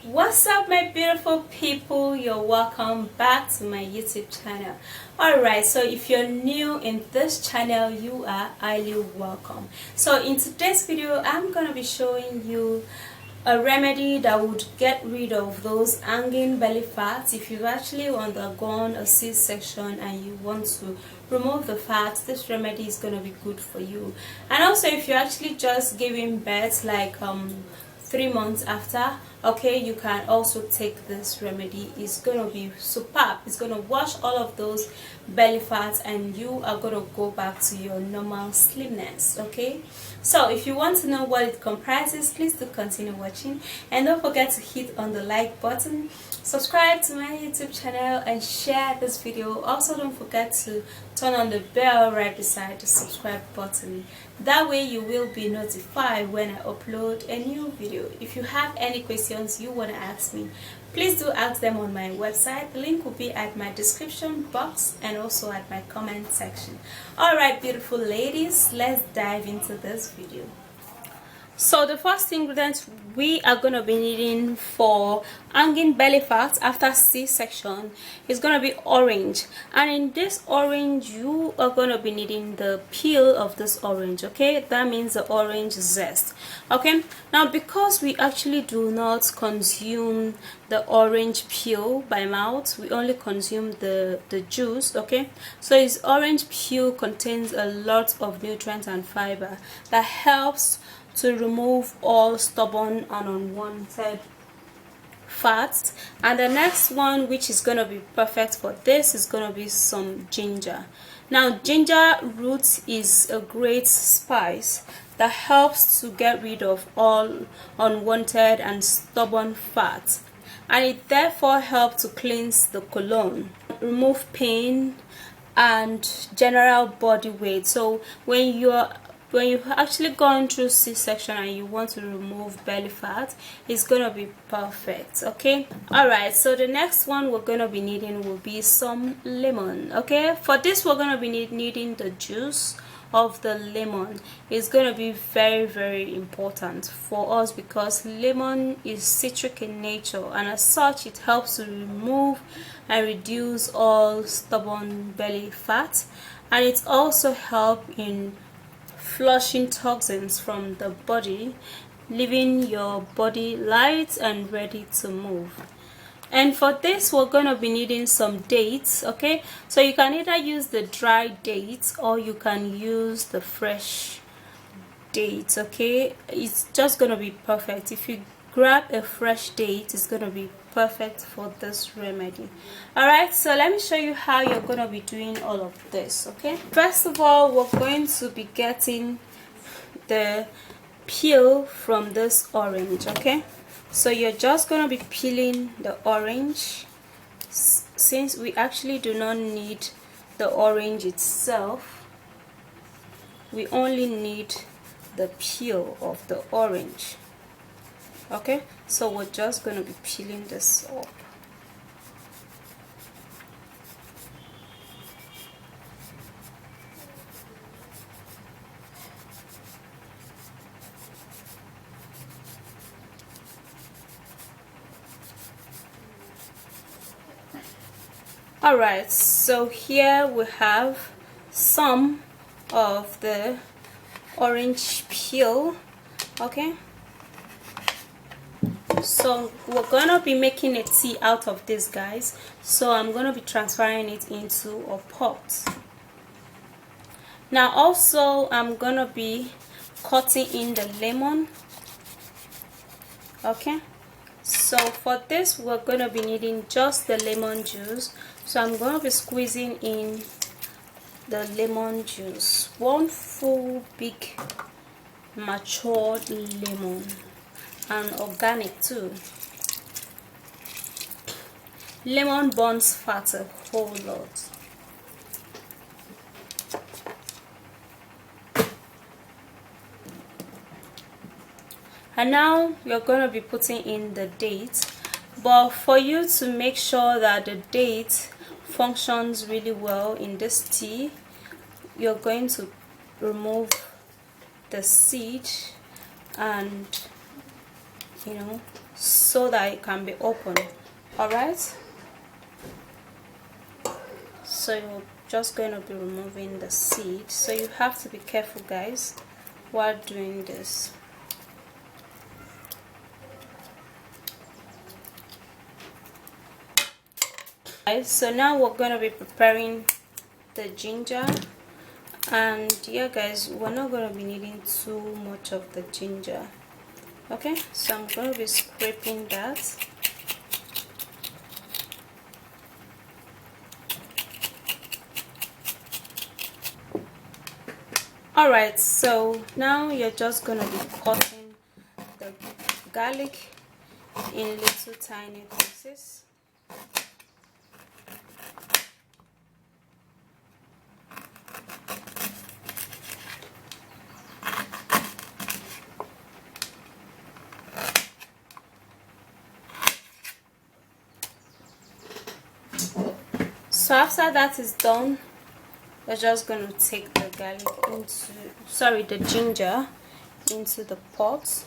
What's up, my beautiful people? You're welcome back to my YouTube channel. Alright, so if you're new in this channel, you are highly welcome. So in today's video, I'm gonna be showing you a remedy that would get rid of those hanging belly fats. If you've actually undergone a C-section and you want to remove the fat, this remedy is going to be good for you. And also, if you're actually just giving birth, like 3 months after, okay, you can also take this remedy. It's going to be superb. It's going to wash all of those belly fats and you are going to go back to your normal slimness. Okay, so if you want to know what it comprises, please do continue watching, and don't forget to hit on the like button, subscribe to my YouTube channel, and share this video. Also, don't forget to turn on the bell right beside the subscribe button. That way you will be notified when I upload a new video. If you have any questions you want to ask me, please do ask them on my website. The link will be at my description box and also at my comment section. Alright, beautiful ladies, let's dive into this video. So the first ingredient we are going to be needing for hanging belly fat after C-section is going to be orange. And in this orange, you are going to be needing the peel of this orange. Okay, that means the orange zest. Okay, now because we actually do not consume the orange peel by mouth, we only consume the juice. Okay, so this orange peel contains a lot of nutrients and fiber that helps to remove all stubborn and unwanted fats. And the next one, which is going to be perfect for this, is going to be some ginger. Now, ginger root is a great spice that helps to get rid of all unwanted and stubborn fats, and it therefore helps to cleanse the colon, remove pain and general body weight. So when you've actually gone through C-section and you want to remove belly fat, it's gonna be perfect. Okay, alright, so the next one we're gonna be needing will be some lemon. Okay, for this we're gonna be needing the juice of the lemon. It's gonna be very important for us because lemon is citric in nature, and as such it helps to remove and reduce all stubborn belly fat, and it also helps in flushing toxins from the body, leaving your body light and ready to move. And for this we're going to be needing some dates. Okay, so you can either use the dry dates or you can use the fresh dates. Okay, it's just going to be perfect. If you grab a fresh date, it's going to be perfect for this remedy. Alright, so let me show you how you're going to be doing all of this. Okay, first of all, we're going to be getting the peel from this orange. Okay, so you're just going to be peeling the orange. Since we actually do not need the orange itself, we only need the peel of the orange. Okay, so we're just going to be peeling this up. Alright, so here we have some of the orange peel. Okay, so we're gonna be making a tea out of this, guys, so I'm gonna be transferring it into a pot. Now also I'm gonna be cutting in the lemon. Okay, so for this we're gonna be needing just the lemon juice, so I'm gonna be squeezing in the lemon juice, one full big matured lemon, and organic too. Lemon burns fat a whole lot. And now you're going to be putting in the date, but for you to make sure that the date functions really well in this tea, you're going to remove the seed and so that it can be open. All right, so you're just going to be removing the seed, so you have to be careful guys while doing this. So now we're going to be preparing the ginger, and yeah guys, we're not going to be needing too much of the ginger. Okay, so I'm going to be scraping that. Alright, so now you're just going to be cutting the garlic in little tiny pieces. So after that is done, we're just going to take the the ginger into the pot.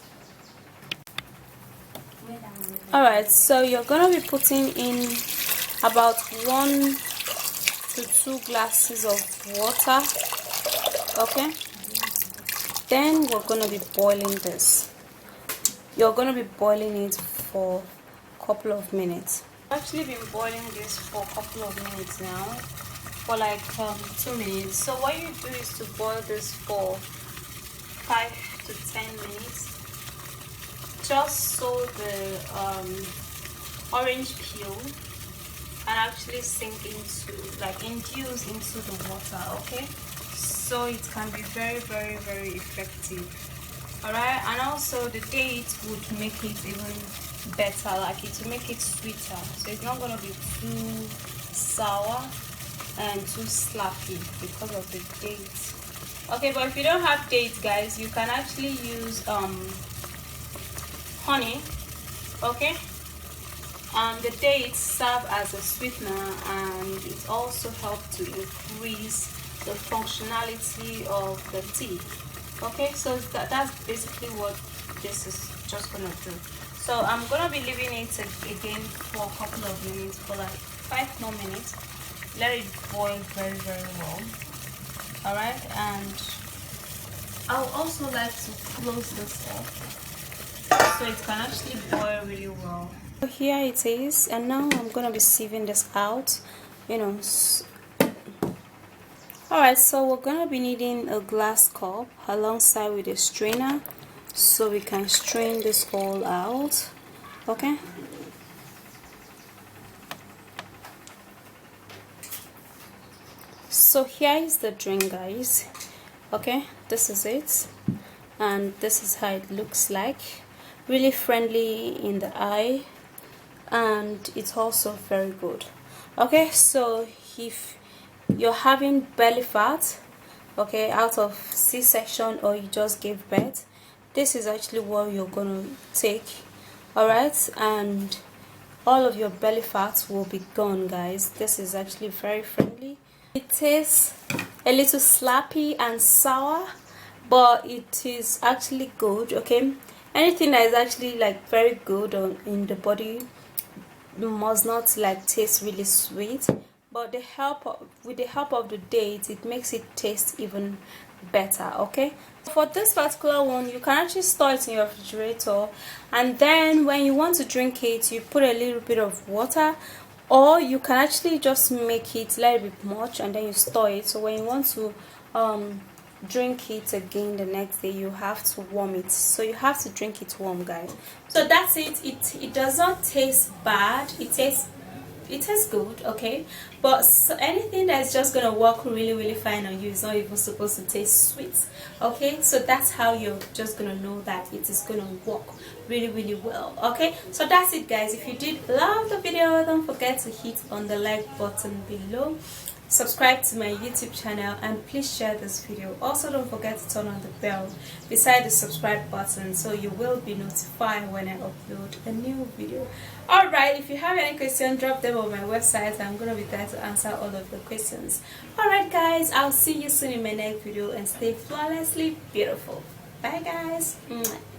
Alright, so you're going to be putting in about 1 to 2 glasses of water. Okay, then we're going to be boiling this. You're going to be boiling it for a couple of minutes. I've actually been boiling this for a couple of minutes now, for like 2 minutes. So what you do is to boil this for 5 to 10 minutes, just so the orange peel can actually sink into, like infuse into the water. Okay, so it can be very effective. All right, and also the date would make it even better, like it will make it sweeter, so it's not going to be too sour and too slappy because of the dates. Okay, but if you don't have dates guys, you can actually use honey. Okay, the dates serve as a sweetener, and it also helps to increase the functionality of the tea. Okay, so that's basically what this is just gonna do. So I'm gonna be leaving it again for a couple of minutes, for like 5 more minutes. Let it boil very well. All right, and I would also like to close this off so it can actually boil really well. So here it is, and now I'm gonna be sieving this out, you know. Alright, so we're gonna be needing a glass cup alongside with a strainer, so we can strain this all out. Okay, so here is the drink guys. Okay, this is it, and this is how it looks like. Really friendly in the eye, and it's also very good. Okay, so if you're having belly fat, okay, out of C-section, or you just gave birth, this is actually what you're gonna take. All right, and all of your belly fat will be gone guys. This is actually very friendly. It tastes a little slappy and sour, but it is actually good. Okay, anything that is actually like very good in the body must not like taste really sweet, but with the help of the dates, it makes it taste even better. Okay, for this particular one, you can actually store it in your refrigerator, and then when you want to drink it, you put a little bit of water, or you can actually just make it a little bit much and then you store it, so when you want to drink it again the next day, you have to warm it. So you have to drink it warm guys. So that's it. It does not taste bad. It tastes good. Okay, but so anything that's just gonna work really fine on you is not even supposed to taste sweet. Okay, so that's how you're just gonna know that it is gonna work really well. Okay, so that's it guys. If you did love the video, don't forget to hit on the like button below, subscribe to my YouTube channel, and please share this video. Also, don't forget to turn on the bell beside the subscribe button so you will be notified when I upload a new video. Alright, if you have any questions, drop them on my website. I'm gonna be there to answer all of the questions. Alright guys, I'll see you soon in my next video, and stay flawlessly beautiful. Bye guys. Mwah.